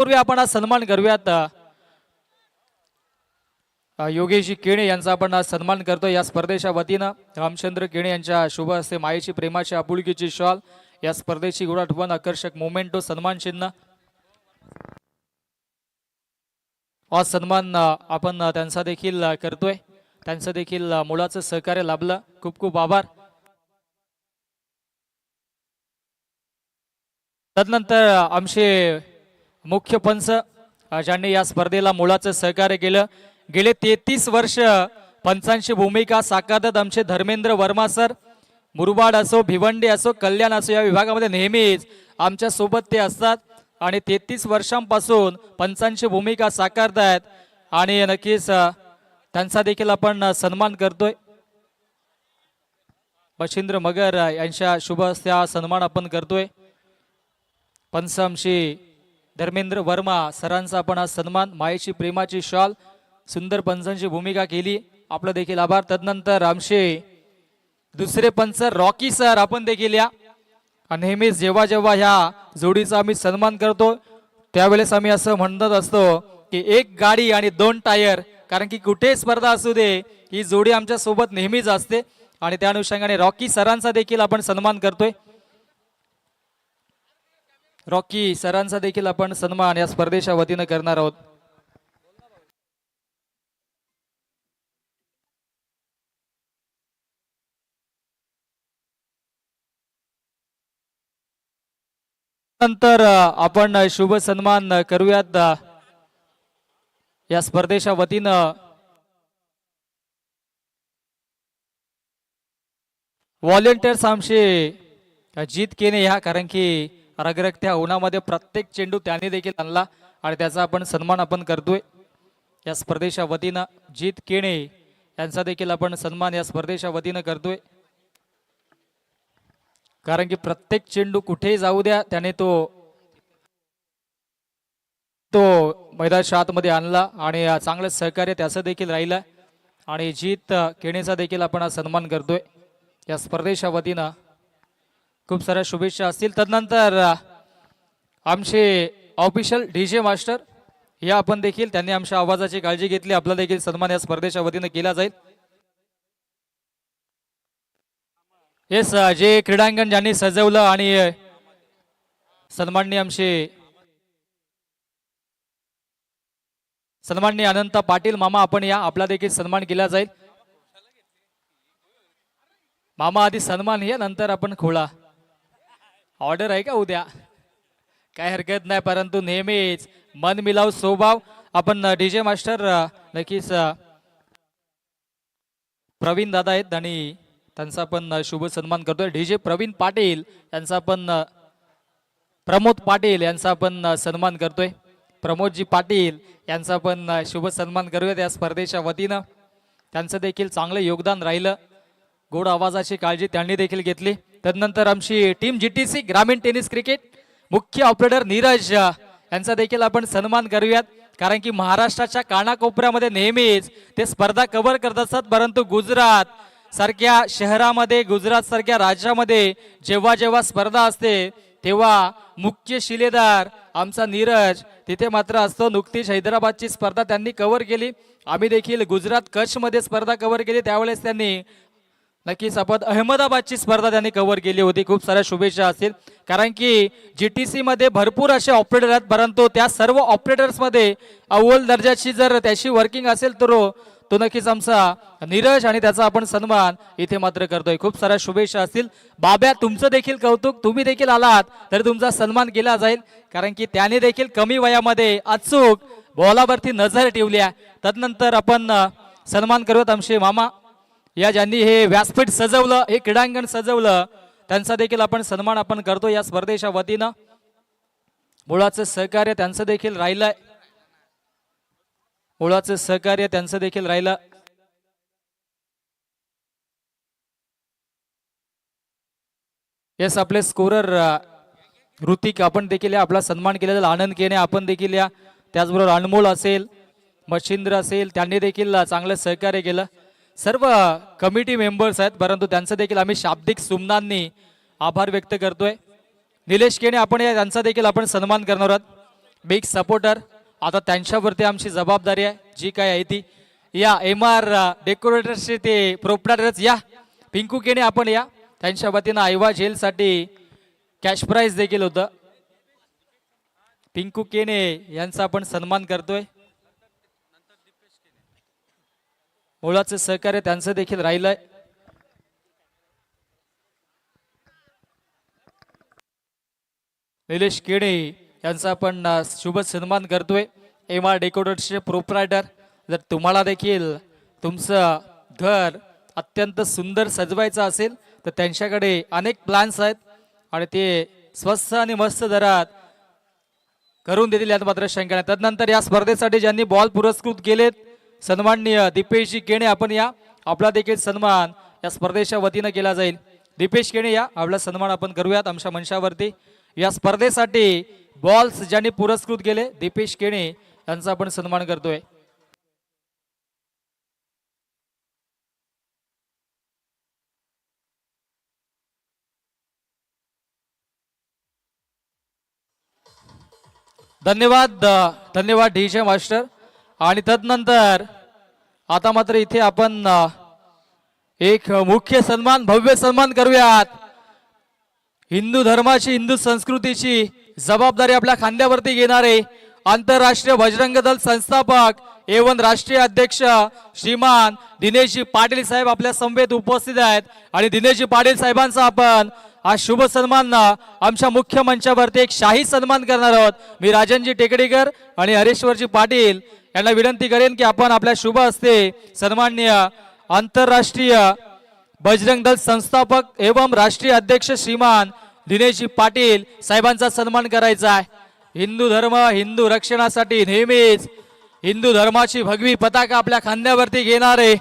पूर्वी आपण आज सन्मान करूयात योगेशजी केणे यांचा आपण आज सन्मान करतो या स्पर्धेच्या वतीनं रामचंद्र केणे यांच्या शुभ हस्ते मायेची प्रेमाची आपुलकीची शॉल या स्पर्धेची गुणाठवण आकर्षक मोमेंटो सन्मान चिन्ह आज सन्मान आपण त्यांचा देखील करतोय त्यांचं देखील मुलाचं सहकार्य लाभलं खूप खूप आभार। तदनंतर आमचे मुख्य पंच ज्यांनी या स्पर्धेला मुलाचं सहकार्य केलं गेले 33 वर्ष पंचांची भूमिका साकारतात आमचे धर्मेंद्र वर्मा सर मुरबाड असो भिवंडी असो कल्याण असो या विभागामध्ये नेहमीच आमच्या सोबत ते असतात आणि 33 वर्षांपासून पंचांची भूमिका साकारतात आणि नक्कीच त्यांचा देखील आपण सन्मान करतोय। मच्छिंद्र मगर यांच्या शुभ हस्ते हा सन्मान आपण करतोय। पंच आमचे धर्मेंद्र वर्मा सरांचा आपण आज सन्मान मायेची प्रेमाची शॉल सुंदर पंचांची भूमिका केली आपलं देखील आभार। तदनंतर आमचे दुसरे पंच रॉकी सर आपण देखील या नेहमीच जेव्हा जेव्हा ह्या जोडीचा आम्ही सन्मान करतो त्यावेळेस आम्ही असं म्हणत असतो की एक गाडी आणि 2 टायर कारण की कुठे स्पर्धा असू दे ही जोडी आमच्या सोबत नेहमीच असते आणि त्या अनुषंगाने रॉकी सरांचा देखील आपण सन्मान करतोय। रॉकी सरांचा देखील आपण सन्मान या स्पर्धेच्या वतीनं करणार आहोत। नंतर आपण शुभ सन्मान करूयात या स्पर्धेच्या वतीनं व्हॉलेंटियर्स आमचे जीत केणे ह्या कारण की रगरगत्या उन्हामध्ये प्रत्येक चेंडू त्याने देखील आणला आणि त्याचा आपण सन्मान आपण करतोय या स्पर्धेच्या वतीनं जीत केणे यांचा देखील आपण सन्मान या स्पर्धेच्या वतीनं करतोय कारण की प्रत्येक चेंडू कुठेही जाऊ द्या त्याने तो मैदानाच्या आतमध्ये आणला आणि चांगलं सहकार्य त्याचं देखील राहिलं आणि जीत केणेचा देखील आपण आज सन्मान करतोय या स्पर्धेच्या वतीनं खूप साऱ्या शुभेच्छा असतील। तदनंतर आमचे ऑफिशियल डीजे मास्टर या आपण देखील त्यांनी आमच्या आवाजाची काळजी घेतली आपला देखील सन्मान या स्पर्धेच्या वतीनं केला जाईल। येस जे क्रीडांगण ज्यांनी सजवलं आणि सन्माननीय अनंत पाटील मामा आपण या आपला देखील सन्मान केला जाईल। मामा आधी सन्मान या नंतर आपण खोळा ऑर्डर आहे का उद्या काय हरकत नाही परंतु नेहमीच मन मिलाव स्वभाव आपण डीजे मास्टर नक्कीच प्रवीण दादा आहेत आणि त्यांचा पण शुभ सन्मान करतोय। डीजे प्रवीण पाटील यांचा पण प्रमोद पाटील यांचा पण सन्मान करतोय प्रमोदजी पाटील यांचा पण शुभ सन्मान करूयात या स्पर्धेच्या वतीनं त्यांचं देखील चांगलं योगदान राहिलं गोड आवाजाची काळजी त्यांनी देखील घेतली। तदनंतर आमची टीम जीटीसी ग्रामीण टेनिस क्रिकेट मुख्य ऑपरेटर नीरज यांचा देखील आपण सन्मान करूयात कारण की महाराष्ट्राच्या कानाकोपऱ्यामध्ये नेहमीच ते स्पर्धा कव्हर करत असतात परंतु गुजरात सारख्या शहरामध्ये गुजरात सारख्या राज्यामध्ये जेव्हा जेव्हा स्पर्धा असते तेव्हा मुख्य शिलेदार आमचा नीरज तिथे मात्र असतो। नुकतीच हैदराबादची स्पर्धा त्यांनी कव्हर केली आम्ही देखील गुजरात कच्छ मध्ये स्पर्धा कव्हर केली त्यावेळेस त्यांनी नक्कीच आपण अहमदाबादची स्पर्धा त्यांनी कव्हर केली होती। खूप साऱ्या शुभेच्छा असतील कारण की जीटीसी मध्ये भरपूर असे ऑपरेटर आहेत परंतु त्या सर्व ऑपरेटर्स मध्ये अव्वल दर्जाची जर त्याची वर्किंग असेल तर तो नक्कीच आमचा नीरज आणि त्याचा आपण सन्मान इथे मात्र करतोय। खूप साऱ्या शुभेच्छा असतील। बाब्या तुमचं देखील कौतुक तुम्ही देखील आलात तर तुमचा सन्मान केला जाईल कारण की त्याने देखील कमी वयामध्ये अचूक बॉलावरती नजर ठेवली आहे। तदनंतर आपण सन्मान करूयात आमचे मामा या ज्यांनी हे व्यासपीठ सजवलं हे क्रीडांगण सजवलं त्यांचा देखील आपण सन्मान आपण करतो या स्पर्धेच्या वतीनं मुळाचं सहकार्य त्यांचं देखील राहिलंय मुळाचं सहकार्य त्यांचं देखील राहिलं। येस आपले स्कोरर ऋतिक आपण देखील या आपला सन्मान केलेला आनंद केने आपण देखील या त्याचबरोबर अनमोल असेल मच्छिंद्र असेल त्यांनी देखील चांगलं सहकार्य केलं। सर्व कमिटी मेंबर्स आहेत परंतु त्यांचं देखील आम्ही शाब्दिक सुमनांनी आभार व्यक्त करतोय। निलेश केने आपण या त्यांचा देखील आपण सन्मान करणार आहोत। Big supporter. आता त्यांच्यावरती आमची जबाबदारी आहे जी काय आहे ती. या MR डेकोरेटर्सचे ते प्रोप्रायटर्स या पिंकू केणे आपण या. त्यांच्या वतीनं आयवा जेलसाठी कॅश प्राइज देखील होतं. पिंकू केणे यांचा आपण सन्मान करतोय. मुळाचं सहकार्य त्यांचं देखील राहिलंय. निलेश केणे यांचा आपण शुभ सन्मान करतोय. MR डेकोरेटर्सचे प्रोप्रायटर. जर तुम्हाला देखील तुमचं घर अत्यंत सुंदर सजवायचं असेल तर त्यांच्याकडे अनेक प्लॅन्स आहेत आणि ते स्वस्त आणि मस्त दरात करून देतील यात मात्र शंका नाही. तदनंतर या स्पर्धेसाठी ज्यांनी बॉल पुरस्कृत केलेत सन्माननीय दीपेशजी केणे आपण या. आपला देखील सन्मान या स्पर्धेच्या वतीनं केला जाईल. दीपेश केणे या आपला सन्मान आपण करूयात आमच्या मंचावरती. या स्पर्धेसाठी बॉल्स ज्यांनी पुरस्कृत केले दीपेश केणे यांचा आपण सन्मान करतोय. धन्यवाद धन्यवाद डीजे मास्टर. आणि तदनंतर आता मात्र इथे आपण एक मुख्य सन्मान भव्य सन्मान करूयात. हिंदू धर्माची हिंदू संस्कृतीची जबाबदारी आपल्या खांद्यावरती घेणारे आंतरराष्ट्रीय बजरंग दल संस्थापक एवं राष्ट्रीय अध्यक्ष श्रीमान दिनेशजी पाटील साहेब आपल्या समवेत उपस्थित आहेत. आणि दिनेशजी पाटील साहेबांचा आपण आज शुभ सन्मान आमच्या मुख्य मंचावरती एक शाही सन्मान करणार आहोत. मी राजनजी टेकडीकर आणि हरेश्वरजी पाटील यांना विनंती करेन की आपण आपल्या शुभ हस्ते सन्माननीय आंतरराष्ट्रीय बजरंग दल संस्थापक एवं राष्ट्रीय अध्यक्ष श्रीमान दिनेशजी पाटील साहेबांचा सन्मान करायचा आहे. हिंदू धर्म हिंदू रक्षणासाठी नेहमीच हिंदू धर्माची भगवी पताका आपल्या खांद्यावरती घेणारे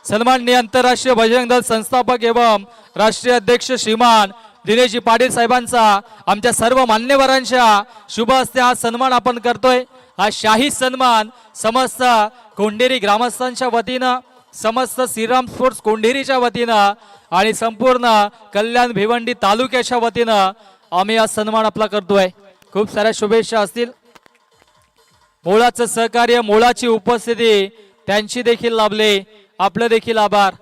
सन्माननीय आंतरराष्ट्रीय बजरंग दल संस्थापक एवं राष्ट्रीय अध्यक्ष श्रीमान दिनेशजी पाटील साहेबांचा आमच्या सर्व मान्यवरांच्या शुभ हस्ते हा सन्मान आपण करतोय. हा शाही सन्मान समस्त कोंढेरी ग्रामस्थांच्या वतीनं समस्त श्रीराम स्पोर्ट्स कोंढेरीच्या वतीनं आणि संपूर्ण कल्याण भिवंडी तालुक्याच्या वतीनं आम्ही हा सन्मान आपला करतोय. खूप साऱ्या शुभेच्छा असतील. मोलाचं सहकार्य मोलाची उपस्थिती त्यांची देखील लाभले. आपलं देखील आभार.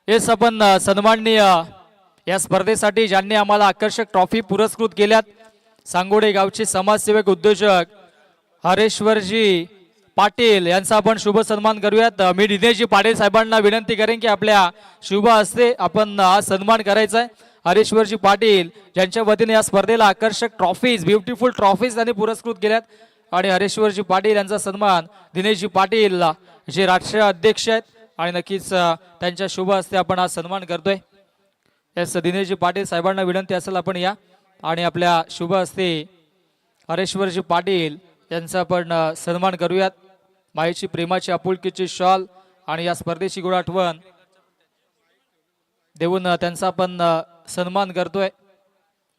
हेच आपण सन्माननीय या स्पर्धेसाठी ज्यांनी आम्हाला आकर्षक ट्रॉफी पुरस्कृत केल्यात सांगोडे गावचे समाजसेवक उद्योजक हरेश्वरजी पाटील यांचा आपण शुभ सन्मान करूयात. मी दिनेशजी पाटील साहेबांना विनंती करेन की आपल्या शुभ हस्ते आपण हा सन्मान करायचा आहे. हरेश्वरजी पाटील ज्यांच्या वतीने या स्पर्धेला आकर्षक ट्रॉफीज ब्युटिफुल ट्रॉफीज त्यांनी पुरस्कृत केल्यात. आणि हरेश्वरजी पाटील यांचा सन्मान दिनेशजी पाटील जे राष्ट्रीय अध्यक्ष आहेत आणि नक्कीच त्यांच्या शुभ हस्ते आपण हा सन्मान करतोय. यास दिनेशजी पाटील साहेबांना विनंती असेल आपण या आणि आपल्या शुभ हस्ते हरेश्वरजी पाटील यांचा आपण सन्मान करूयात. मायेची प्रेमाची आपुलकीची शॉल आणि या स्पर्धेची गोड आठवण देऊन त्यांचा आपण सन्मान करतोय.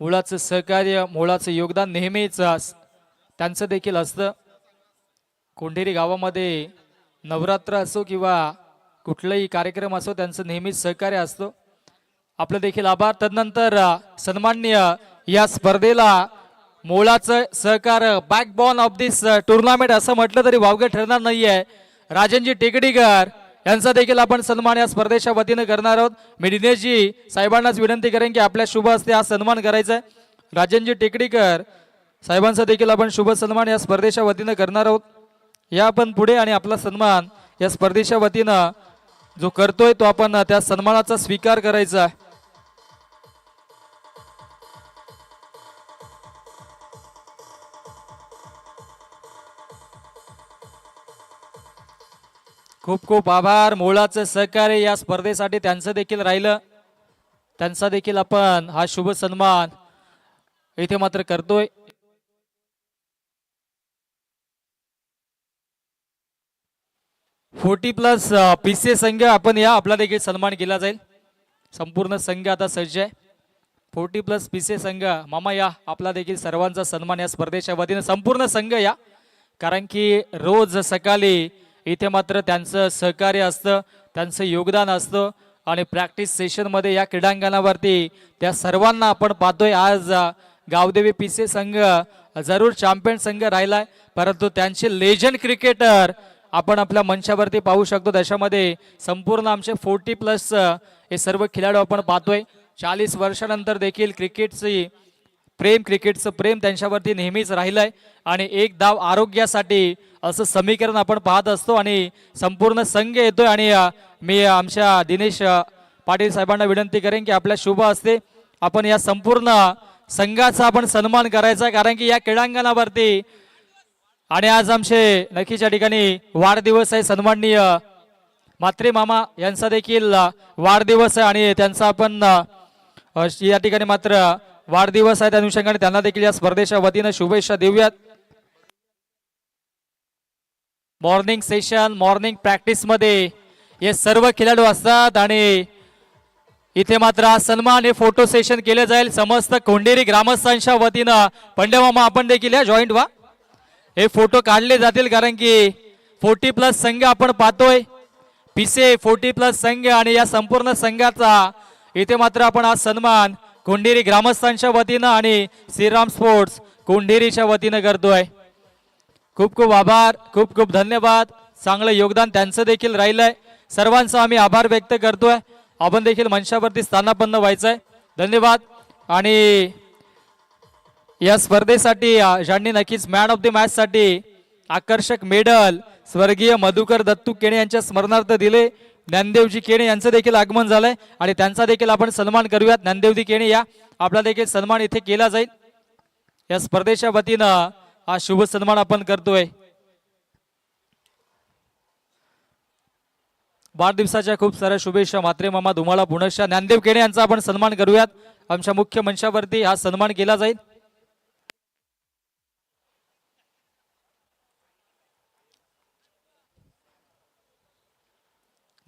मुळाचं सहकार्य मुळाचं योगदान नेहमीच त्यांचं देखील असतं. कोंढेरी गावामध्ये नवरात्र असो किंवा कुठलाही कार्यक्रम असो त्यांचं नेहमीच सहकार्य असतो. आपलं देखील आभार. तदनंतर सन्माननीय या स्पर्धेला मोलाचं सहकार बॅकबोन ऑफ दिस टुर्नामेंट असं म्हटलं तरी वावगं ठरणार नाहीये. राजनजी टेकडीकर यांचा देखील आपण सन्मान या स्पर्धेच्या वतीनं करणार आहोत. मी दिनेशजी साहेबांनाच विनंती करेन की आपल्या शुभ हस्ते हा सन्मान करायचा आहे. राजनजी टेकडीकर साहेबांचा देखील आपण शुभ सन्मान या स्पर्धेच्या वतीनं करणार आहोत. या आपण पुढे आणि आपला सन्मान या स्पर्धेच्या वतीनं जो करतोय तो आपण त्या सन्मानाचा स्वीकार करायचा आहे. खूप खूप आभार. मोलाचं सहकार्य या स्पर्धेसाठी त्यांचं देखील राहिलं. त्यांचा देखील आपण हा शुभ सन्मान इथे मात्र करतोय. +40 PCA संघ आपण या आपला देखील सन्मान केला जाईल. संपूर्ण संघ आता सज्ज आहे. 40+ पिसे संघ मामा या, आपला देखील सर्वांचा सन्मान या स्पर्धेच्या वतीने संपूर्ण संघ या, कारण की रोज सकाळी इथे मात्र त्यांचं सहकार्य असतं, त्यांचं योगदान असतं आणि प्रॅक्टिस सेशनमध्ये या क्रीडांगणावरती त्या सर्वांना आपण पाहतोय. आज गावदेवी पिसे संघ जरूर चॅम्पियन संघ राहिलाय, परंतु त्यांचे लेजंड क्रिकेटर आपण आपल्या मंचावरती पाहू शकतो. त्याच्यामध्ये संपूर्ण आमचे 40+ हे सर्व खेळाडू आपण पाहतोय. 40 वर्षानंतर देखील क्रिकेटचं प्रेम त्यांच्यावरती नेहमीच राहिलंय आणि एक धाव आरोग्यासाठी असं समीकरण आपण पाहत असतो आणि संपूर्ण संघ येतोय. आणि मी आमच्या दिनेश पाटील साहेबांना विनंती करेन की आपल्या शुभ हस्ते आपण या संपूर्ण संघाचा आपण सन्मान करायचा, कारण की या क्रीडांगणावरती आणि आज आमचे नक्कीच्या ठिकाणी वाढदिवस आहे. सन्माननीय म्हात्रे मामा यांचा देखील वाढदिवस आहे आणि त्यांचा आपण या ठिकाणी मात्र वाढदिवस आहे, त्या अनुषंगाने त्यांना देखील या स्पर्धेच्या वतीने शुभेच्छा देऊयात. मॉर्निंग सेशन, मॉर्निंग प्रॅक्टिस मध्ये हे सर्व खेळाडू असतात आणि इथे मात्र आज सन्मान हे फोटो सेशन केले जाईल समस्त कोंडेरी ग्रामस्थांच्या वतीनं. पंड्या मामा आपण देखील या जॉईंट व्हा, हे फोटो काढले जातील, कारण की 40+ संघ आपण पाहतोय. पिसे 40+ संघ आणि या संपूर्ण संघाचा इथे मात्र आपण आज सन्मान कोंढेरी ग्रामस्थांच्या वतीनं आणि श्रीराम स्पोर्ट्स कोंढेरीच्या वतीनं करतोय. खूप खूप आभार, खूप खूप धन्यवाद. चांगलं योगदान त्यांचं देखील राहिलंय. सर्वांचा आम्ही आभार व्यक्त करतोय. आपण देखील मंचावरती स्थानापन्न व्हायचंय. धन्यवाद. आणि या स्पर्धेसाठी ज्यांनी नक्कीच मॅन ऑफ द मॅच साठी आकर्षक मेडल स्वर्गीय मधुकर दत्तू केणे यांच्या स्मरणार्थ दिले, ज्ञानदेवजी केणे यांचं देखील आगमन झालंय आणि त्यांचा देखील आपण सन्मान करूयात. ज्ञानदेवजी केणे या, आपला देखील सन्मान इथे केला जाईल. या स्पर्धेच्या वतीनं हा शुभ सन्मान आपण करतोय. वाढदिवसाच्या खूप साऱ्या शुभेच्छा म्हात्रे मामा तुम्हाला पुनश्च. ज्ञानदेव केणे यांचा आपण सन्मान करूयात. आमच्या मुख्य मंचावरती हा सन्मान केला जाईल.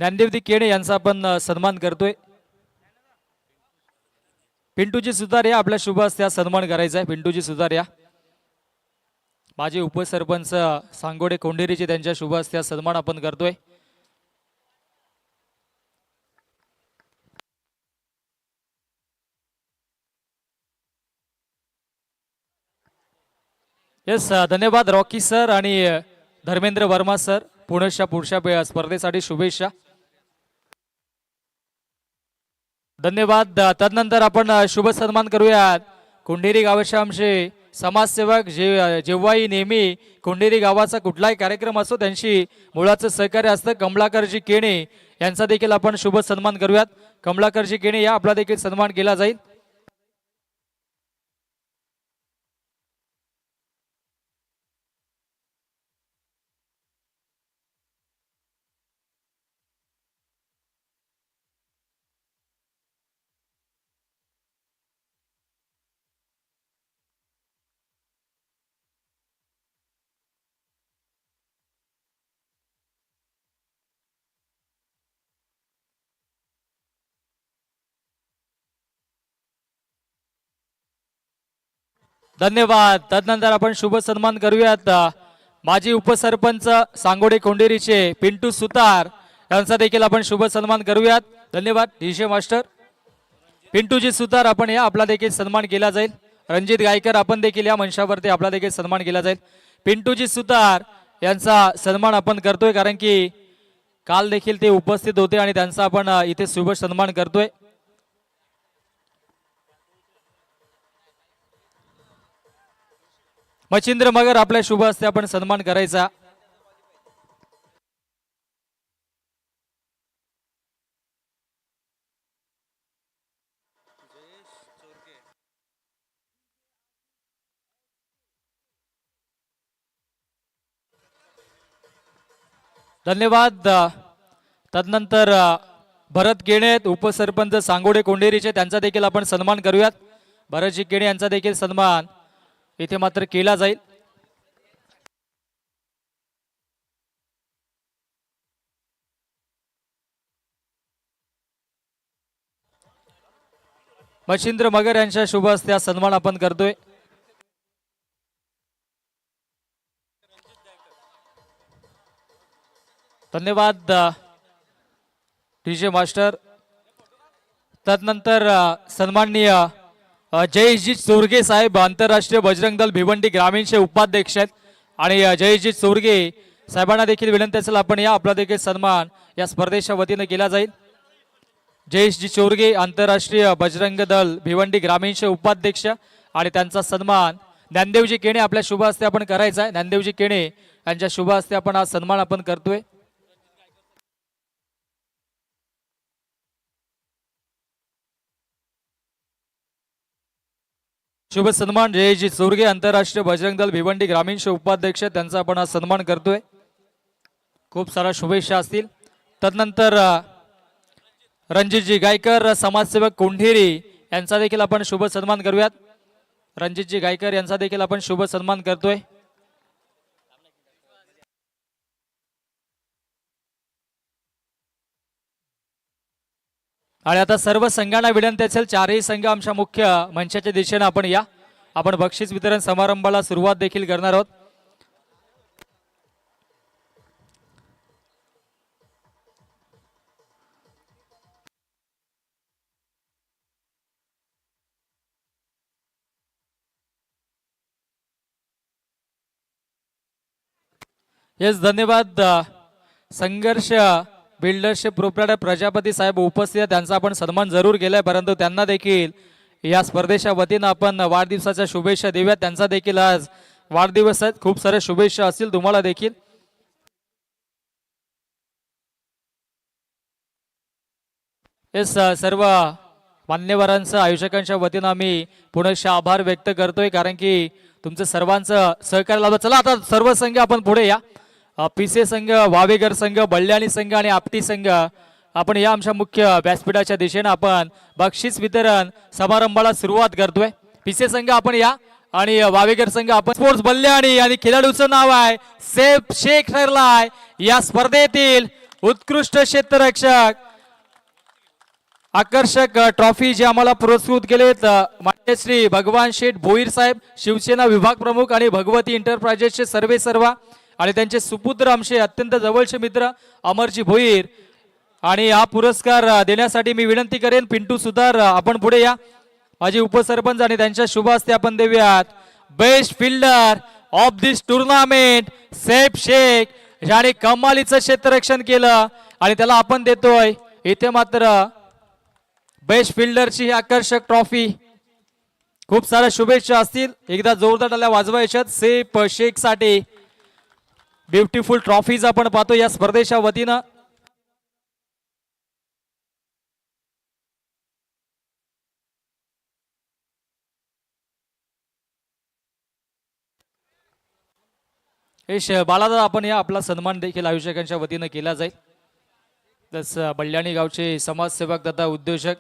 ज्ञानदेवजी केणे यांचा आपण सन्मान करतोय. पिंटूजी सुतार या, आपल्या शुभ हस्ते सन्मान करायचा आहे. पिंटूजी सुतार या, माझे उपसरपंच सांगोडे कोंढेरीचे, त्यांच्या शुभ हस्ते सन्मान आपण करतोय. येस, धन्यवाद रॉकी सर आणि धर्मेंद्र वर्मा सर. पुढच्या स्पर्धेसाठी शुभेच्छा. धन्यवाद. तदनंतर आपण शुभ सन्मान करूयात कोंढेरी गावाचे आमचे समाजसेवक, जेव्हाही नेहमी कोंढेरी गावाचा कुठलाही कार्यक्रम असतो त्यांची मुळाचं सहकार्य असतं, कमलाकरजी केणे यांचा देखील आपण शुभ सन्मान करूयात. कमलाकरजी केणे या, आपला देखील सन्मान केला जाईल. धन्यवाद. तदनंतर आपण शुभ सन्मान करूयात माजी उपसरपंच सांगोडे कोंढेरीचे पिंटू सुतार यांचा देखील आपण शुभ सन्मान करूयात. धन्यवाद डीजे मास्टर. पिंटूजी सुतार आपण या, आपला देखील सन्मान केला जाईल. रणजित गायकर आपण देखील या मंचावरती, आपला देखील सन्मान केला जाईल. पिंटूजी सुतार यांचा सन्मान आपण करतोय, कारण की काल देखील ते उपस्थित होते आणि त्यांचा आपण इथे शुभ सन्मान करतोय. मच्छिंद्र मगर, आपल्या शुभ हस्ते आपण सन्मान करायचा. धन्यवाद. तदनंतर भरत केणे उपसरपंच सांगोडे कोंढेरीचे, त्यांचा देखील आपण सन्मान करूयात. भरतजी केणे यांचा देखील सन्मान इथे मात्र केला जाईल. मच्छिंद्र मगर यांच्या शुभ हस्ते हा सन्मान आपण करतोय। धन्यवाद डीजे मास्टर। तदनंतर सन्माननीय जयेशजी चोरगे साहेब आंतरराष्ट्रीय बजरंग दल भिवंडी ग्रामीणचे उपाध्यक्ष आहेत आणि जयेशजी चोरगे साहेबांना देखील विनंती असेल आपण या आपला देखील सन्मान या स्पर्धेच्या वतीने केला जाईल। जयेशजी चोरगे आंतरराष्ट्रीय बजरंग दल भिवंडी ग्रामीणचे उपाध्यक्ष आणि त्यांचा सन्मान ज्ञानदेवजी केणे आपल्या शुभ हस्ते आपण करायचा आहे। ज्ञानदेवजी केणे यांच्या शुभ हस्ते आपण हा सन्मान आपण करतोय। शुभ सन्मान जयजी चोरगे आंतरराष्ट्रीय बजरंग दल भिवंडी ग्रामीणचे उपाध्यक्ष त्यांचा आपण हा सन्मान करतोय। खूप सारा शुभेच्छा असतील। तदनंतर रणजितजी गायकर समाजसेवक कोंढेरी यांचा देखील आपण शुभ सन्मान करूयात। रणजितजी गायकर यांचा देखील आपण शुभ सन्मान करतोय। आणि आता सर्व संघांना विनंती असेल चारही संघ आमच्या मुख्य मंचाच्या दिशेने आपण या। आपण बक्षीस वितरण समारंभाला सुरुवात देखील करणार आहोत। येस धन्यवाद। संघर्ष बिल्डरशिप प्रोप्रायटर प्रजापती साहेब उपस्थित आहेत त्यांचा आपण सन्मान जरूर केलाय परंतु त्यांना देखील या स्पर्धेच्या वतीने आपण वाढदिवसाच्या शुभेच्छा देऊयात। त्यांचा देखील आज वाढदिवस आहे। खूप सारे शुभेच्छा असतील तुम्हाला देखील। येस सर्व मान्यवरांचं आयोजकांच्या वतीने आम्ही पुनश्च आभार व्यक्त करतोय कारण की तुमचं सर्वांचं सहकार्य लाभलं। चला आता सर्व संघ आपण पुढे या। पिसे संघ वावेगर संघ बल्ल्याणी संघ आणि आपटी संघ आपण या आमच्या मुख्य व्यासपीठाच्या दिशेने आपण बक्षीस वितरण समारंभाला सुरुवात करतोय। पिसे संघ आपण या आणि वावेगर संघ आपण स्पोर्ट्स बल्ल्याणी आणि खेळाडूचं नाव आहे सेफ शेख ठरलाय या स्पर्धेतील उत्कृष्ट क्षेत्ररक्षक। आकर्षक ट्रॉफी जे आम्हाला पुरस्कृत केलेत मान्य श्री भगवान शेठ भोईर साहेब शिवसेना विभाग प्रमुख आणि भगवती एंटरप्राइजेसचे सर्वेसर्वा आणि त्यांचे सुपुत्र आमचे अत्यंत जवळचे मित्र अमरजी भोईर। आणि हा पुरस्कार देण्यासाठी मी विनंती करेन पिंटू सुतार आपण पुढे या। माझे उपसरपंच आणि त्यांच्या शुभ हस्ते आपण देऊयात best fielder of this tournament Saif Sheikh ज्याने कमालीचं क्षेत्ररक्षण केलं आणि त्याला आपण देतोय इथे मात्र बेस्ट फिल्डरची आकर्षक ट्रॉफी। खूप साऱ्या शुभेच्छा असतील। एकदा जोरदार टाळ्या वाजवायच्यात सेफ शेख साठी। ब्युटिफुल ट्रॉफीज आपण पाहतो या स्पर्धेच्या वतीनं। बालादा आपण या आपला सन्मान देखील आयोजकांच्या वतीनं केला जाईल। तस बल्ल्याणी गावचे समाजसेवक तथा उद्योजक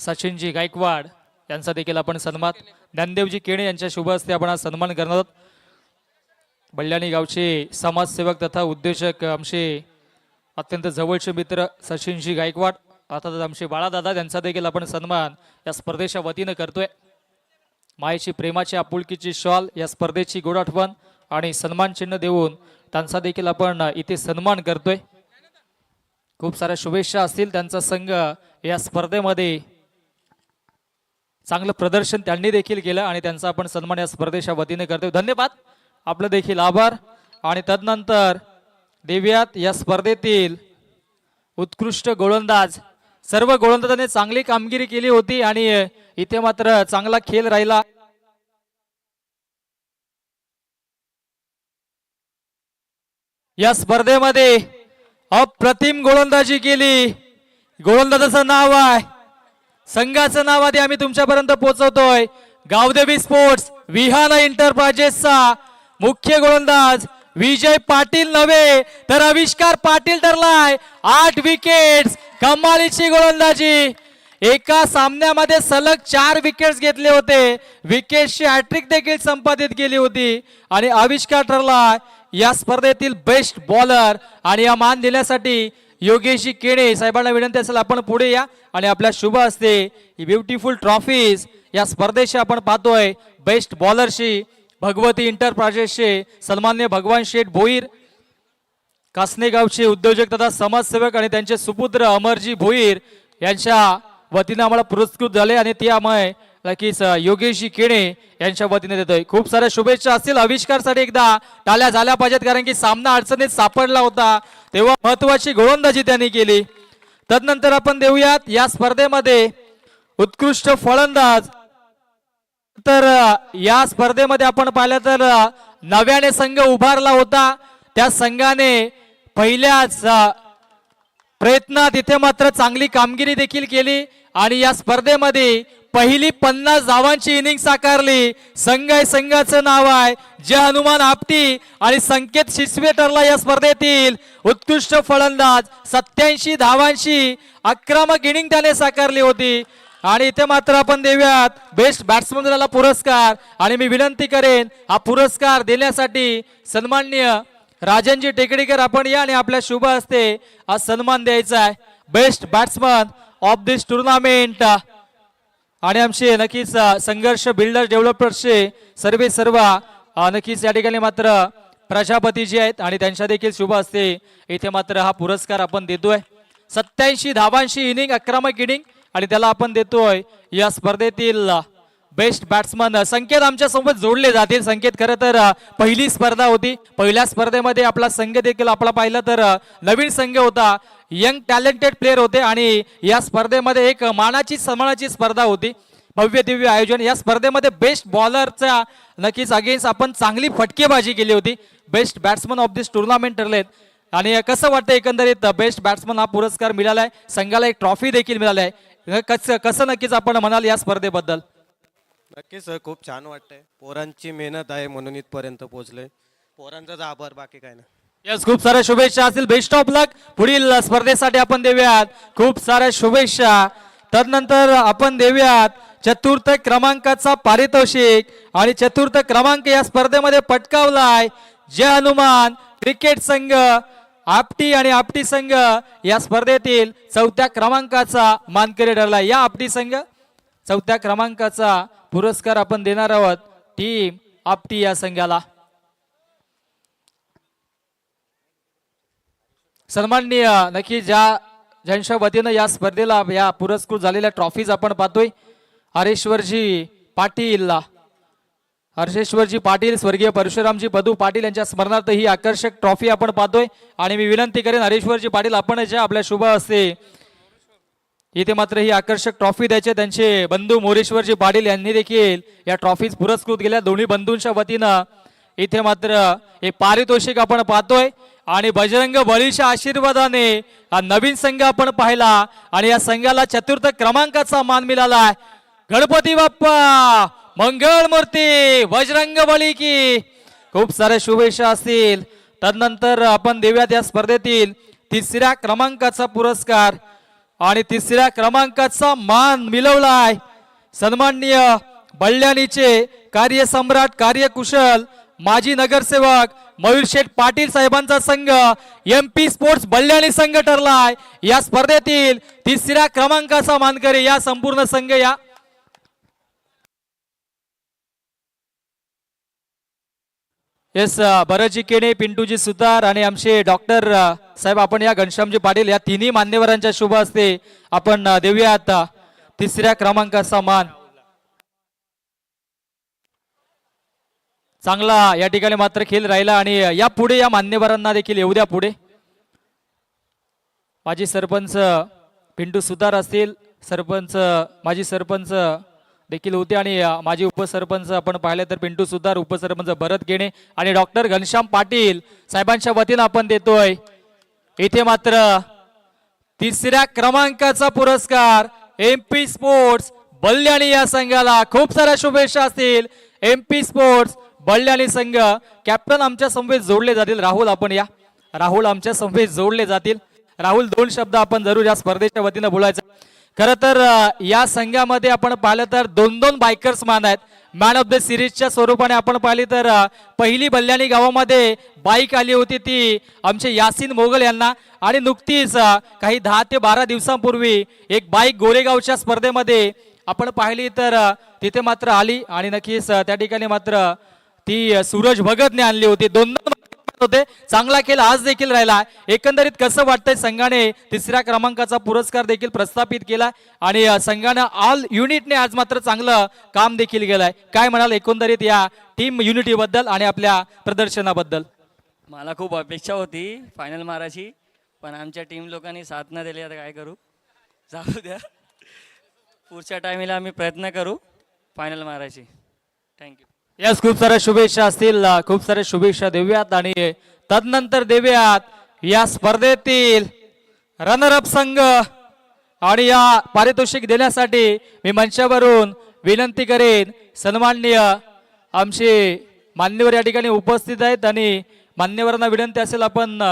सचिनजी गायकवाड यांचा देखील आपण सन्मान ज्ञानदेवजी केणे यांच्या शुभ हस्ते आपण हा सन्मान करणार आहोत। बल्ल्याणी गावचे समाजसेवक तथा उद्योजक आमचे अत्यंत जवळचे मित्र सचिनजी गायकवाड अर्थात आमचे बाळादादा यांचा देखील आपण सन्मान या स्पर्धेच्या वतीनं करतोय। मायेची प्रेमाची आपुलकीची शॉल या स्पर्धेची गोड आठवण आणि सन्मान चिन्ह देऊन त्यांचा देखील आपण इथे सन्मान करतोय। खूप साऱ्या शुभेच्छा असतील। त्यांचा संघ या स्पर्धेमध्ये चांगलं प्रदर्शन त्यांनी देखील केलं आणि त्यांचा आपण सन्मान या स्पर्धेच्या वतीने करतोय। धन्यवाद आपलं देखील आभार। आणि तदनंतर देव्यात या स्पर्धेतील उत्कृष्ट गोलंदाज सर्व गोलंदाजांनी चांगली कामगिरी केली होती आणि इथे मात्र चांगला खेळ राहिला। या स्पर्धेमध्ये अप्रतिम गोलंदाजी केली। गोलंदाजाचं नाव आहे संघाचं नाव आधी आम्ही तुमच्यापर्यंत पोहोचवतोय गावदेवी स्पोर्ट्स विहाना एंटरप्राइजेसचा मुख्य गोलंदाज विजय पाटील नव्हे तर आविष्कार पाटील ठरलाय। 8 विकेट्स कमालीची गोलंदाजी। एका सामन्यामध्ये सलग 4 विकेट्स घेतले होते। विकेटची हॅट्रिक देखील संपादित केली होती आणि आविष्कार ठरला या स्पर्धेतील बेस्ट बॉलर। आणि या मान दिल्यासाठी योगेशजी केणे साहेबांना विनंती असेल आपण पुढे या आणि आपल्या शुभ हस्ते ही ब्युटिफुल ट्रॉफीज या स्पर्धेशी आपण पाहतोय बेस्ट बॉलरशी भगवती इंटरप्राइजेसचे सन्मान्य भगवान शेठ भोईर कासनेगावचे उद्योजक तथा समाजसेवक आणि त्यांचे सुपुत्र अमरजी भोईर यांच्या वतीने आम्हाला पुरस्कृत झाले आणि त्यामुळे नक्कीच योगेशजी केणे यांच्या वतीने देतोय खूप साऱ्या शुभेच्छा असतील आविष्कारसाठी एकदा टाळ्या झाल्या पाहिजेत कारण की सामना अडचणीत सापडला होता तेव्हा महत्वाची गोलंदाजी त्यांनी केली तदनंतर आपण देऊयात या स्पर्धेमध्ये उत्कृष्ट फलंदाज तर या स्पर्धेमध्ये आपण पाहिलं तर नव्याने संघ उभारला होता त्या संघाने पहिल्याच प्रयत्नात इथे मात्र चांगली कामगिरी देखील केली आणि या स्पर्धेमध्ये पहिली 50 धावांची इनिंग साकारली संघाचं नाव आहे जय हनुमान आपटी आणि संकेत शिसवे ठरला या स्पर्धेतील उत्कृष्ट फलंदाज 87 धावांची आक्रमक इनिंग त्याने साकारली होती आणि इथे मात्र आपण देऊयात बेस्ट बॅट्समनला पुरस्कार आणि मी विनंती करेन हा पुरस्कार देण्यासाठी सन्माननीय राजनजी टेकडीकर आपण या आणि आपल्या शुभ हस्ते हा सन्मान द्यायचा आहे best batsman of this tournament आणि आमचे नक्कीच संघर्ष बिल्डर डेव्हलपर्सचे सर्व नक्कीच या ठिकाणी मात्र प्रजापती जी आहेत आणि त्यांच्या देखील शुभ हस्ते इथे मात्र हा पुरस्कार आपण देतोय 87 धावांची इनिंग आक्रमक इनिंग आणि त्याला आपण देतोय या स्पर्धेतील बेस्ट बॅट्समन संकेत आमच्या सोबत जोडले जातील संकेत खरं तर पहिली स्पर्धा होती पहिल्या स्पर्धेमध्ये आपला संघ देखील आपला पाहिलं तर नवीन संघ होता यंग टॅलेंटेड प्लेअर होते आणि या स्पर्धेमध्ये एक मानाची सन्मानाची स्पर्धा होती भव्य दिव्य आयोजन या स्पर्धेमध्ये बेस्ट बॉलरचा नक्कीच अगेन्स्ट आपण चांगली फटकेबाजी केली होती best batsman of this tournament ठरलेत आणि कसं वाटतं एकंदरीत बेस्ट बॅट्समन हा पुरस्कार मिळालाय संघाला एक ट्रॉफी देखील मिळालाय कसं नक्कीच आपण म्हणाल या स्पर्धेबद्दल नक्कीच खूप छान वाटतंय पोरांची मेहनत आहे म्हणून इथपर्यंत पोहोचलोय पोरांचाच आभार बाकी काय नाही यस खूप साऱ्या शुभेच्छा असतील बेस्ट ऑफ लक पुढील स्पर्धेसाठी आपण देऊयात खूप साऱ्या शुभेच्छा तदनंतर आपण देऊयात चतुर्थ क्रमांकाचा पारितोषिक आणि चतुर्थ क्रमांक या स्पर्धेमध्ये पटकावलाय जय हनुमान क्रिकेट संघ आपटी आणि आपटी संघ या स्पर्धेतील 4थ्या क्रमांकाचा मानकरी ठरला या आपटी संघ 4थ्या क्रमांकाचा पुरस्कार आपण देणार आहोत टीम आपटी या संघाला सन्माननीय नक्की ज्यांच्या वतीनं या स्पर्धेला या पुरस्कृत झालेल्या ट्रॉफीज आपण पाहतोय हरेश्वरजी पाटील स्वर्गीय परशुरामजी पदू पाटील यांच्या स्मरणार्थ ही आकर्षक ट्रॉफी आपण पाहतोय आणि मी विनंती करेन हरेश्वरजी पाटील आपण ज्या आपल्या शुभ हस्ते इथे मात्र ही आकर्षक ट्रॉफी द्यायचे त्यांचे बंधू मोरेश्वरजी पाटील यांनी देखील या ट्रॉफीज पुरस्कृत केल्या दोन्ही बंधूंच्या वतीनं इथे मात्र एक पारितोषिक आपण पाहतोय आणि बजरंग बलीच्या आशीर्वादाने हा नवीन संघ आपण पाहिला आणि या संघाला चतुर्थ क्रमांकाचा मान मिळाला गणपती बाप्पा मंगळ मूर्ती बजरंग बली की खूप साऱ्या शुभेच्छा असतील तदनंतर आपण देऊयात या स्पर्धेतील 3ऱ्या क्रमांकाचा पुरस्कार आणि 3ऱ्या क्रमांकाचा मान मिळवलाय सन्माननीय बल्ल्याणीचे कार्यसम्राट कार्यकुशल माजी नगरसेवक मयूर शेठ पाटील साहेबांचा संघ MP स्पोर्ट्स बल्ल्याणी संघ ठरलाय या स्पर्धेतील 3ऱ्या क्रमांकाचा मानकरी या संपूर्ण संघ या येस भरतजी केणे पिंटूजी सुतार आणि आमचे डॉक्टर साहेब आपण या घनश्यामजी पाटील या तिन्ही मान्यवरांच्या शुभ हस्ते आपण देऊयात 3ऱ्या क्रमांकाचा मान चांगला या ठिकाणी मात्र खेळ राहिला आणि या पुढे या मान्यवरांना देखील येऊ द्या पुढे माजी सरपंच पिंटू सुतार असतील सरपंच माजी सरपंच देखील होते आणि माजी उपसरपंच आपण पाहिले तर पिंटू सुतार उपसरपंच भरत गेणे आणि डॉक्टर घनश्याम पाटील साहेबांच्या वतीनं आपण देतोय इथे मात्र 3ऱ्या क्रमांकाचा पुरस्कार MP स्पोर्ट्स बल्ल्याणी या संघाला खूप साऱ्या शुभेच्छा असतील MP स्पोर्ट्स बल्ल्याणी संघ कॅप्टन आमच्या समवेत जोडले जातील राहुल आपण या राहुल आमच्या समवेत जोडले जातील राहुल 2 शब्द आपण जरूर या स्पर्धेच्या वतीनं बोलायचं खरं तर या संघामध्ये आपण पाहिलं तर 2-2 बायकर्स मान आहेत मॅन ऑफ द सिरीजच्या स्वरूपाने आपण पाहिली तर पहिली बल्ल्याणी गावामध्ये बाईक आली होती ती आमचे यासीन मोगल यांना आणि नुकतीच काही 10 ते 12 दिवसांपूर्वी एक बाईक गोरेगावच्या स्पर्धेमध्ये आपण पाहिली तर तिथे मात्र आली आणि नक्कीच त्या ठिकाणी मात्र ती सूरज भगतने आणली होती. दोन होते, चांगला खेळ आज देखील राहिला. एकंदरीत कसं वाटतंय, संघाने तिसऱ्या क्रमांकाचा पुरस्कार देखील प्रस्थापित केला आणि संघानं ऑल युनिटने आज मात्र चांगलं काम देखील केलंय. काय म्हणाल एकंदरीत या टीम युनिटी बद्दल आणि आपल्या प्रदर्शनाबद्दल? मला खूप अपेक्षा होती फायनल मारायची, पण आमच्या टीम लोकांनी साथ न दिली. आता काय करू, जाऊ द्या. पुढच्या टायमिला आम्ही प्रयत्न करू फायनल मारायची. थँक्यू. यस, खूप साऱ्या शुभेच्छा असतील, खूप साऱ्या शुभेच्छा देऊयात आणि तदनंतर देऊयात या स्पर्धेतील रनरअप संघ. आणि या पारितोषिक देण्यासाठी मी मंचावरून विनंती करेन, सन्माननीय आमचे मान्यवर या ठिकाणी उपस्थित आहेत आणि मान्यवरांना विनंती असेल आपण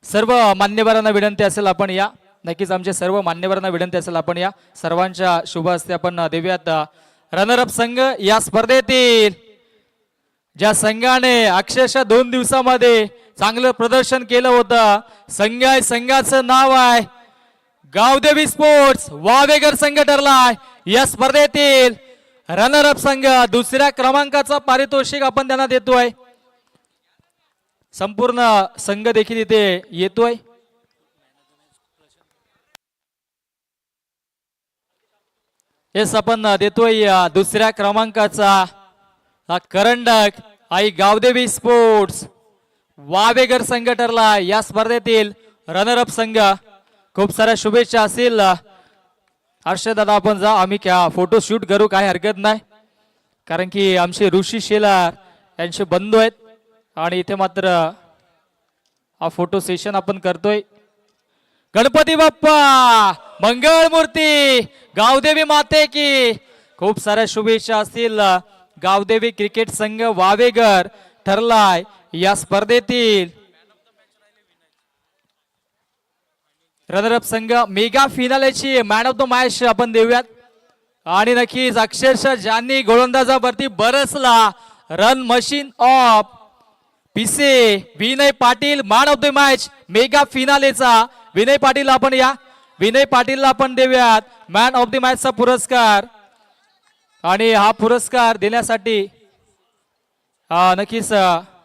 सर्व मान्यवरांना विनंती असेल आपण या. नक्कीच आमचे सर्व मान्यवरांना विनंती असेल आपण या सर्वांच्या शुभ हस्ते आपण देऊयात रनरअप संघ. या स्पर्धेतील ज्या संघाने अक्षरशः 2 दिवसामध्ये चांगलं प्रदर्शन केलं होतं, संघाचं नाव आहे गावदेवी स्पोर्ट्स वावेगर संघ ठरलाय. या स्पर्धेतील रनरअप संघ दुसऱ्या क्रमांकाचा पारितोषिक आपण त्यांना देतोय. संपूर्ण संघ देखील इथे येतोय. येस, आपण देतोय दुसऱ्या क्रमांकाचा हा करंडक आई गावदेवी स्पोर्ट्स वावेगर संघ ठरला या स्पर्धेतील रनरअप संघ. खूप साऱ्या शुभेच्छा असतील. हर्षदादा आपण जा, आम्ही क्या फोटो शूट करू, काही हरकत नाही, कारण की आमचे ऋषी शेलार यांचे बंधू आहेत आणि इथे मात्र हा फोटो सेशन आपण करतोय. गणपती बाप्पा मंगळ मूर्ती गावदेवी माते की. खूप साऱ्या शुभेच्छा असतील. गावदेवी क्रिकेट संघ वावेगर ठरलाय या स्पर्धेतील रनरअप संघ. मेगा फिनालेची मॅन ऑफ द मॅच आपण देऊयात आणि नक्कीच अक्षरशः ज्यांनी गोलंदाजावरती बरसला run machine of Pise Vinay Patil man of the match mega फिनालेचा. विनय पाटील आपण या, विनय पाटीलला आपण देऊयात मॅन ऑफ द मॅचचा पुरस्कार. आणि हा पुरस्कार देण्यासाठी नक्कीच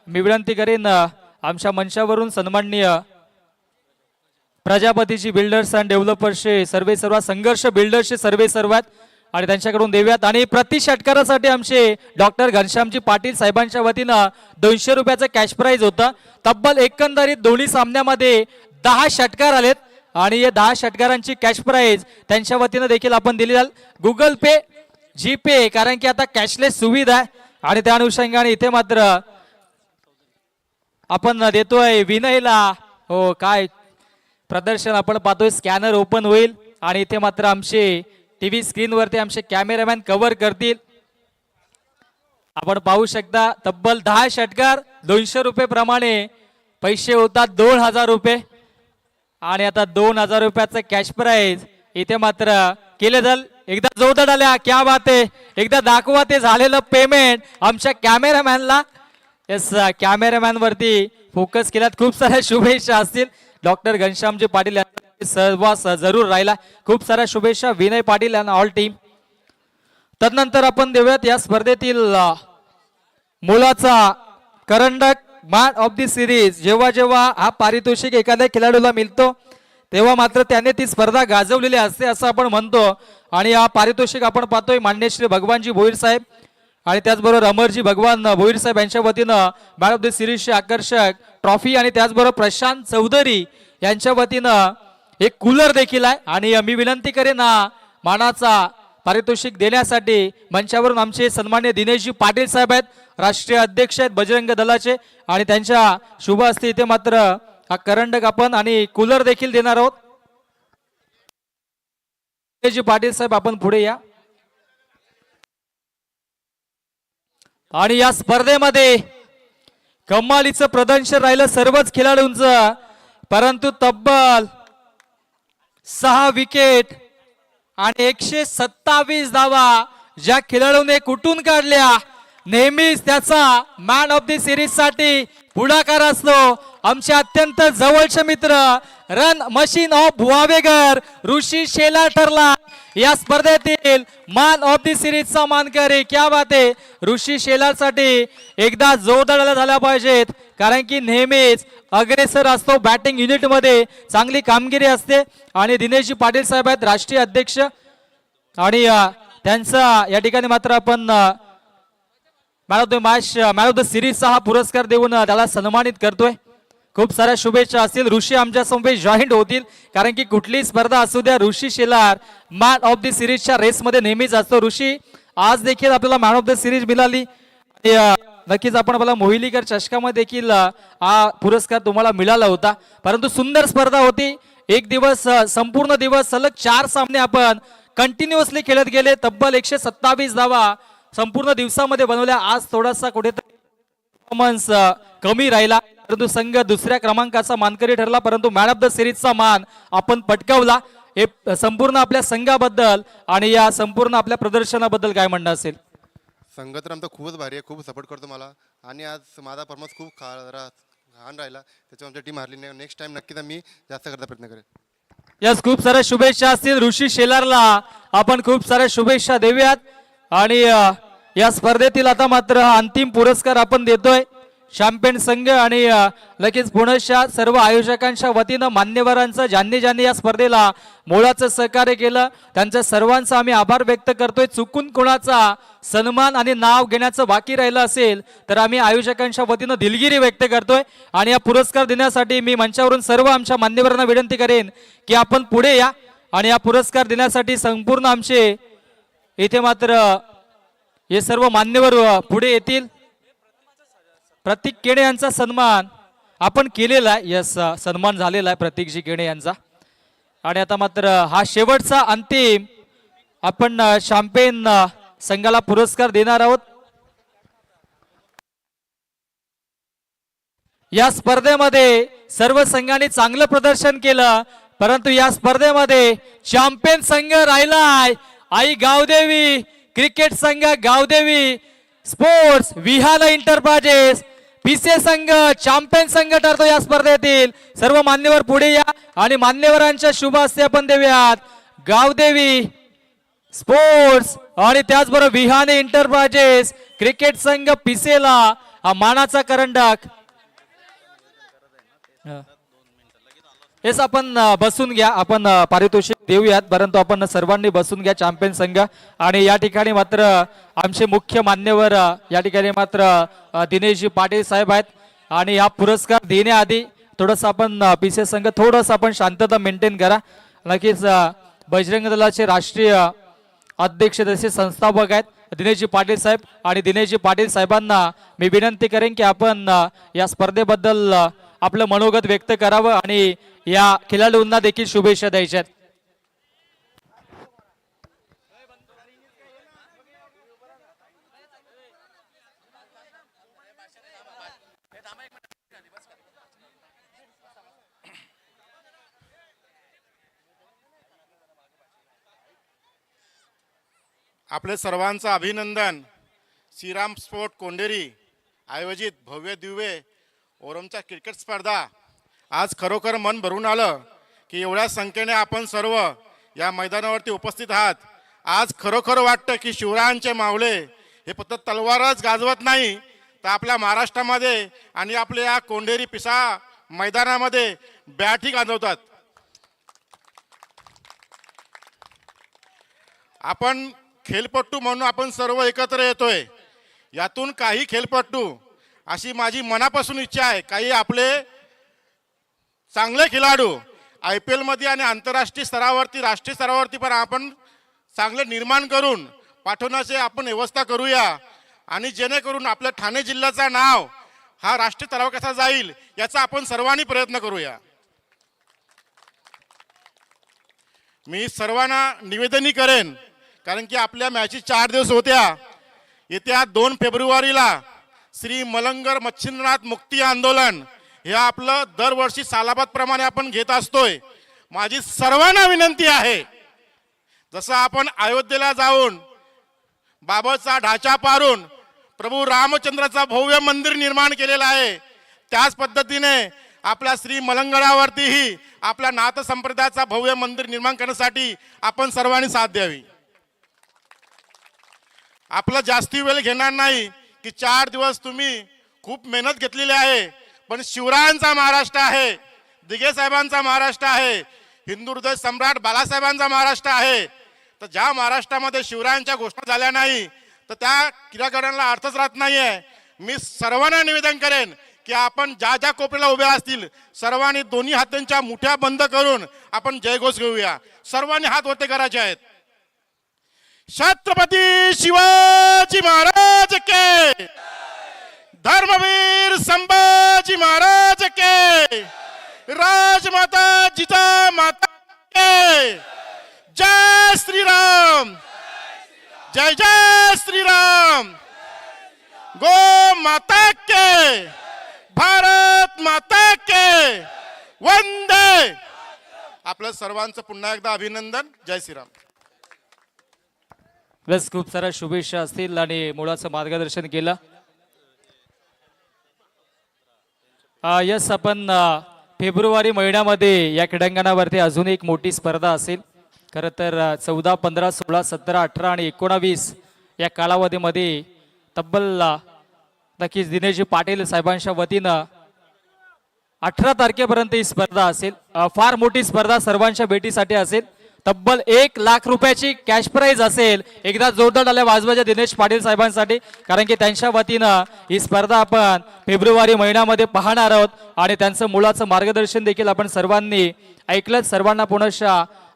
मी विनंती करेन आमच्या मंचावरून सन्माननीय प्रजापतीची बिल्डर्स अँड डेव्हलपर्सचे सर्व संघर्ष बिल्डर्सचे सर्वात आणि त्यांच्याकडून देऊयात. आणि प्रति षटकारासाठी आमचे डॉक्टर घनश्यामजी पाटील साहेबांच्या वतीनं 200 रुपयाचं कॅश प्राइज होतं. तब्बल एकंदरीत दोन्ही सामन्यामध्ये 10 षटकार आलेत आणि या 10 षटकारांची कॅश प्राइज त्यांच्या वतीनं देखील आपण दिली जाईल. गुगल पे, जी पे, कारण की आता कॅशलेस सुविधा आहे आणि त्या अनुषंगाने इथे मात्र आपण देतोय विनयला. हो, काय प्रदर्शन आपण पाहतोय. स्कॅनर ओपन होईल आणि इथे मात्र आमचे टीव्ही स्क्रीनवरती आमचे कॅमेरामॅन कव्हर करतील. आपण पाहू शकता तब्बल 10 षटकार 200 रुपये प्रमाणे पैसे होतात 2000 रुपये आणि आता 2000 रुपयाचं कॅश प्राइज इथे मात्र केले जाईल. एकदा जोरदार आल्या, क्या बात आहे. एकदा दाखवा ते झालेलं पेमेंट आमच्या कॅमेरामॅनला. येस, कॅमेरामॅन वरती फोकस केल्यात. खूप साऱ्या शुभेच्छा असतील. डॉक्टर घनश्यामजी पाटील यांचा सहवास जरूर राहिला. खूप साऱ्या शुभेच्छा विनय पाटील यांना, ऑल टीम. तदनंतर आपण देऊयात या स्पर्धेतील मुलाचा करंडक मॅन ऑफ द सिरीज. जेव्हा जेव्हा हा पारितोषिक एखाद्या खेळाडूला मिळतो तेव्हा मात्र त्याने ती स्पर्धा गाजवलेली असते असं आपण म्हणतो. आणि हा पारितोषिक आपण पाहतोय मान्य श्री भगवानजी भोईर साहेब आणि त्याचबरोबर अमरजी भगवान भोईर साहेब यांच्या वतीनं मॅन ऑफ द सिरीजचे आकर्षक ट्रॉफी आणि त्याचबरोबर प्रशांत चौधरी यांच्या वतीनं एक कूलर देखील आहे. आणि मी विनंती करेन मानाचा पारितोषिक देण्यासाठी मंचावरून आमचे सन्मान्य दिनेशजी पाटील साहेब आहेत, राष्ट्रीय अध्यक्ष आहेत बजरंग दलाचे आणि त्यांच्या शुभ हस्ते इथे मात्र हा करंडक आपण आणि कूलर देखील देणार आहोत. दिनेशजी पाटील साहेब आपण पुढे या. आणि या स्पर्धेमध्ये कमालीचं प्रदर्शन राहिलं सर्वच खेळाडूंचं, परंतु तब्बल 6 विकेट आणि 127 धावा ज्या खेळाडूने कुठून काढल्या, नेहमीच त्याचा मॅन ऑफ द सिरीज साठी पुढाकार असतो. आमचे अत्यंत जवळचे मित्र रन मशीन ऑफ भुवावेगर ऋषी शेलार ठरला या स्पर्धेतील मॅन ऑफ द सिरीजचा मानकरी. क्या बात आहे. ऋषी शेलार साठी एकदा जोरदार झाला पाहिजेत, कारण की नेहमीच अग्रेसर असतो बॅटिंग युनिट मध्ये, चांगली कामगिरी असते. आणि दिनेशजी पाटील साहेब आहेत राष्ट्रीय अध्यक्ष, आणि त्यांचा या ठिकाणी मात्र आपण man of the match, man of the सिरीजचा हा पुरस्कार देऊन त्याला सन्मानित करतोय. खूप साऱ्या शुभेच्छा असतील. ऋषी आमच्या समोर जॉईंट होतील, कारण की कुठलीही स्पर्धा असू द्या, ऋषी शेलार मॅन ऑफ द सिरीजच्या रेसमध्ये नेहमीच असतो. ऋषी, आज देखील आपल्याला मॅन ऑफ द सिरीज मिळाली. नक्कीच आपण आपल्याला मोहिलीकर चषकामध्ये देखील हा पुरस्कार तुम्हाला मिळाला होता. परंतु सुंदर स्पर्धा होती. एक दिवस, संपूर्ण दिवस, सलग 4 सामने आपण कंटिन्युअसली खेळत गेले. तब्बल 127 धावा संपूर्ण दिवसामध्ये बनवल्या. आज थोडासा कुठेतरी परफॉर्मन्स कमी राहिला, परंतु संघ दुसऱ्या क्रमांकाचा मानकरी ठरला. परंतु मॅन ऑफ द सिरीजचा मान आपण पटकावला. हे संपूर्ण आपल्या संघाबद्दल आणि या संपूर्ण आपल्या प्रदर्शनाबद्दल काय म्हणणं असेल? संघ तर आमचा खूपच भारी आहे, खूप सपोर्ट करतो मला. आणि आज माझा परफॉर्मन्स खूप घाण राहिला, त्याच्यामुळे आमची टीम हारली नाही. नेक्स्ट टाइम नक्कीच आम्ही जास्त करता प्रयत्न करेल. यस, खूप साऱ्या शुभेच्छा असतील. ऋषी शेलारला आपण खूप साऱ्या शुभेच्छा देऊयात. आणि या स्पर्धेतील आता मात्र अंतिम पुरस्कार आपण देतोय. चॅम्पियन संघ आणि लगेच पुण्याच्या सर्व आयोजकांच्या वतीनं मान्यवरांचं, ज्यांनी ज्यांनी या स्पर्धेला मोलाचं सहकार्य केलं, त्यांच्या सर्वांचा आम्ही आभार व्यक्त करतोय. चुकून कोणाचा सन्मान आणि नाव घेण्याचं बाकी राहिलं असेल तर आम्ही आयोजकांच्या वतीनं दिलगिरी व्यक्त करतोय. आणि हा पुरस्कार देण्यासाठी मी मंचावरून सर्व आमच्या मान्यवरांना विनंती करेन की आपण पुढे या. आणि हा पुरस्कार देण्यासाठी संपूर्ण आमचे इथे मात्र हे सर्व मान्यवर पुढे येतील. प्रतीक केणे यांचा सन्मान आपण केलेला आहे. यस, सन्मान झालेला आहे प्रतीकजी केणे यांचा. आणि आता मात्र हा शेवटचा अंतिम आपण चॅम्पियन संघाला पुरस्कार देणार आहोत. या स्पर्धेमध्ये सर्व संघांनी चांगलं प्रदर्शन केलं, परंतु या स्पर्धेमध्ये चॅम्पियन संघ राहिलाय आई गावदेवी क्रिकेट संघ, गावदेवी स्पोर्ट्स, विहान एंटरप्राइजेस. पिसे संघ चॅम्पियन संघ ठरतो या स्पर्धेतील. सर्व मान्यवर पुढे या आणि मान्यवरांच्या शुभ हस्ते आपण देऊयात गावदेवी स्पोर्ट्स आणि त्याचबरोबर विहान एंटरप्राइजेस क्रिकेट संघ पिसेला हा मानाचा करंडक. हेच आपण बसून घ्या, आपण पारितोषिक देऊयात, परंतु आपण सर्वांनी बसून घ्या. चॅम्पियन संघ आणि या ठिकाणी मात्र आमचे मुख्य मान्यवर या ठिकाणी मात्र दिनेशजी पाटील साहेब आहेत. आणि हा पुरस्कार देण्याआधी थोडंसं आपण पीसीए संघ थोडंसं आपण शांतता मेंटेन करा. नक्कीच बजरंग दलाचे राष्ट्रीय अध्यक्ष तसे संस्थापक आहेत दिनेशजी पाटील साहेब, आणि दिनेशजी पाटील साहेबांना मी विनंती करेन की आपण या स्पर्धेबद्दल आपलं मनोगत व्यक्त करावं आणि या खेळाडूंना देखील शुभेच्छा द्यायच्या. आपले सर्वांचं अभिनंदन. श्रीराम स्पोर्ट कोंडेरी आयोजित भव्य दिव्य ओरमच्या क्रिकेट स्पर्धा आज खरोखर मन भरून आलं की एवढ्या संख्येने आपण सर्व या मैदानावरती उपस्थित आहात. आज खरोखर वाटतं की शिवरायांचे मावळे हे फक्त तलवारच गाजवत नाही तर आपल्या महाराष्ट्रामध्ये आणि आपल्या या कोंडेरी पिसा मैदानामध्ये बॅटही गाजवतात. आपण खेळपट्टू म्हणून आपण सर्व एकत्र येतोय. यातून काही खेळपट्टू अशी माझी मनापासून इच्छा आहे, काही आपले चांगले खेळाडू IPL मध्ये आणि आंतरराष्ट्रीय स्तरावरती राष्ट्रीय स्तरावरती पण आपण चांगले निर्माण करून पाठवण्याची आपण व्यवस्था करूया. आणि जेणेकरून आपल्या ठाणे जिल्ह्याचा नाव हा राष्ट्रीय स्तरावर कसा जाईल याचा आपण सर्वांनी प्रयत्न करूया. मी सर्वांना निवेदनही करेन, कारण की आपल्या मॅचेस 4 दिवस होत्या. येत्या 2 फेब्रुवारीला श्री मलंगर मच्छिंद्रनाथ मुक्ती आंदोलन हे आपलं दरवर्षी सालाबाद प्रमाणे आपण घेत असतोय. माझी सर्वांना विनंती आहे, जसं आपण अयोध्येला जाऊन बाबतचा ढाचा पारून प्रभू रामचंद्राचा भव्य मंदिर निर्माण केलेलं आहे. त्याच पद्धतीने आपल्या श्री मलंगडावरतीही आपल्या नाथ संप्रदायाचा भव्य मंदिर निर्माण करण्यासाठी आपण सर्वांनी साथ द्यावी. आपला जास्ती वेळ घेणार नाही की 4 दिवस तुम्ही खूप मेहनत घेतलेली आहे, पण शिवरायांचा महाराष्ट्र आहे, दिघे साहेबांचा महाराष्ट्र आहे, हिंदू हृदय सम्राट बाळासाहेबांचा महाराष्ट्र आहे. तर ज्या महाराष्ट्रामध्ये शिवरायांच्या घोषणा झाल्या नाही तर त्या क्रीडागारांना अर्थच राहत नाहीये. मी सर्वांना निवेदन करेन की आपण ज्या ज्या कोपऱ्याला उभे असतील सर्वांनी दोन्ही हातांच्या मुठ्या बंद करून आपण जयघोष घेऊया. सर्वांनी हात वरते करायचे आहेत. छत्रपती शिवाजी महाराज के, धर्मवीर संभाजी महाराज के, राजमाता जिजा माता के, जय श्री राम, जय जय श्री राम, गो माता के, भारत माता के, वंदे. आपलं सर्वांचं पुन्हा एकदा अभिनंदन. जय श्रीराम. बस खूप साऱ्या शुभेच्छा असतील आणि मुलाचं मार्गदर्शन केलं. यस, आपण फेब्रुवारी महिन्यामध्ये या क्रीडांगणावरती अजून एक मोठी स्पर्धा असेल. खरं तर 14, 15, 16, 17, 18 आणि 19 या कालावधीमध्ये तब्बल नक्कीच दिनेशजी पाटील साहेबांच्या वतीनं 18 तारखेपर्यंत ही स्पर्धा असेल. फार मोठी स्पर्धा सर्वांच्या भेटीसाठी असेल. तब्बल 1 लाख रुपयाची कॅश प्राइज असेल. एकदा जोरदार टाळ्या वाजवायच्या दिनेश पाटील साहेबांसाठी, कारण की त्यांच्या वतीनं ही स्पर्धा आपण फेब्रुवारी महिन्यामध्ये पाहणार आहोत आणि त्यांचं मुलाचं मार्गदर्शन देखील आपण सर्वांनी ऐकलं. सर्वांना पुनश्च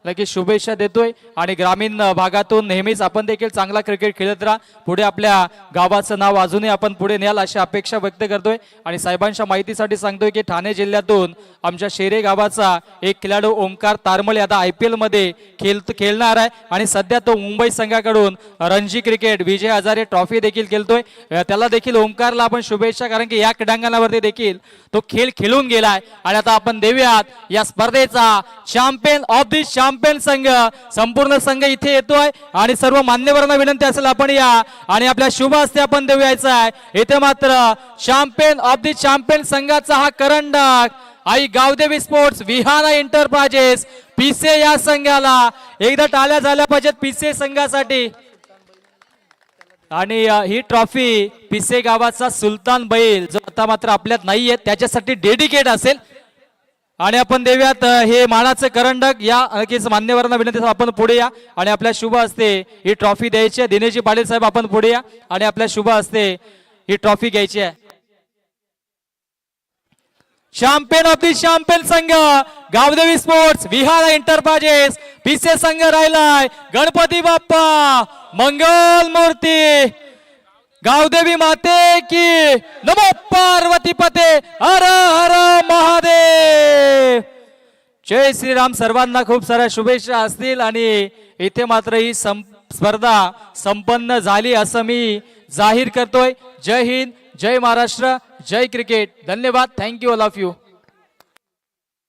नक्की शुभेच्छा देतोय आणि ग्रामीण भागातून नेहमीच आपण देखील चांगला क्रिकेट खेळत राहा. पुढे आपल्या गावाचं नाव अजूनही आपण पुढे न्याल अशी अपेक्षा व्यक्त करतोय. आणि साहेबांच्या माहितीसाठी सांगतोय की ठाणे जिल्ह्यातून आमच्या शेरे गावाचा एक खेळाडू ओमकार तारमळे आता IPL मध्ये खेळणार आहे आणि सध्या तो मुंबई संघाकडून रणजी क्रिकेट विजय हजारे ट्रॉफी देखील खेळतोय. त्याला देखील ओमकारला आपण शुभेच्छा, कारण की या क्रीडांगणावरती देखील तो खेळ खेळून गेलाय. आणि आता आपण देऊयात या स्पर्धेचा चॅम्पियन ऑफ दी चॅम्पियन संघ. संपूर्ण संघ इथे येतोय आणि सर्व मान्यवरांना विनंती असेल आपण या आणि आपल्या शुभ हस्ते आपण देऊयाचा आहे. इथे मात्र चॅम्पियन ऑफ दी चॅम्पियन संघाचा हा करंडक आई गावदेवी स्पोर्ट्स विहाना एंटरप्राइजेस पिसे या संघाला. एकदा टाळ्या झाल्या पाहिजेत पिसे संघासाठी. आणि ही ट्रॉफी पिसे गावाचा सुलतान बैल जो आता मात्र आपल्यात नाहीये त्याच्यासाठी डेडिकेट असेल. आणि आपण देऊयात हे मानाचं करंडक. या नक्कीच मान्यवरांना विनंती आपण पुढे या आणि आपल्या शुभ हस्ते ही ट्रॉफी द्यायची आहे. दिनेशजी पाटील साहेब आपण पुढे या आणि आपल्या शुभ हस्ते ही ट्रॉफी घ्यायची आहे. चॅम्पियन ऑफ दी चॅम्पियन संघ गावदेवी स्पोर्ट्स विहार एंटरप्राइजेस पिसे संघ राहिलाय. गणपती बाप्पा मंगल मूर्ती, गावदेवी माते की नमो पार्वती पते, हर हर महादेव. जय श्रीराम. सर्वांना खूप साऱ्या शुभेच्छा असतील आणि इथे मात्र ही स्पर्धा संपन्न झाली असं मी जाहीर करतोय. जय हिंद, जय महाराष्ट्र, जय क्रिकेट. धन्यवाद. Thank you all of you.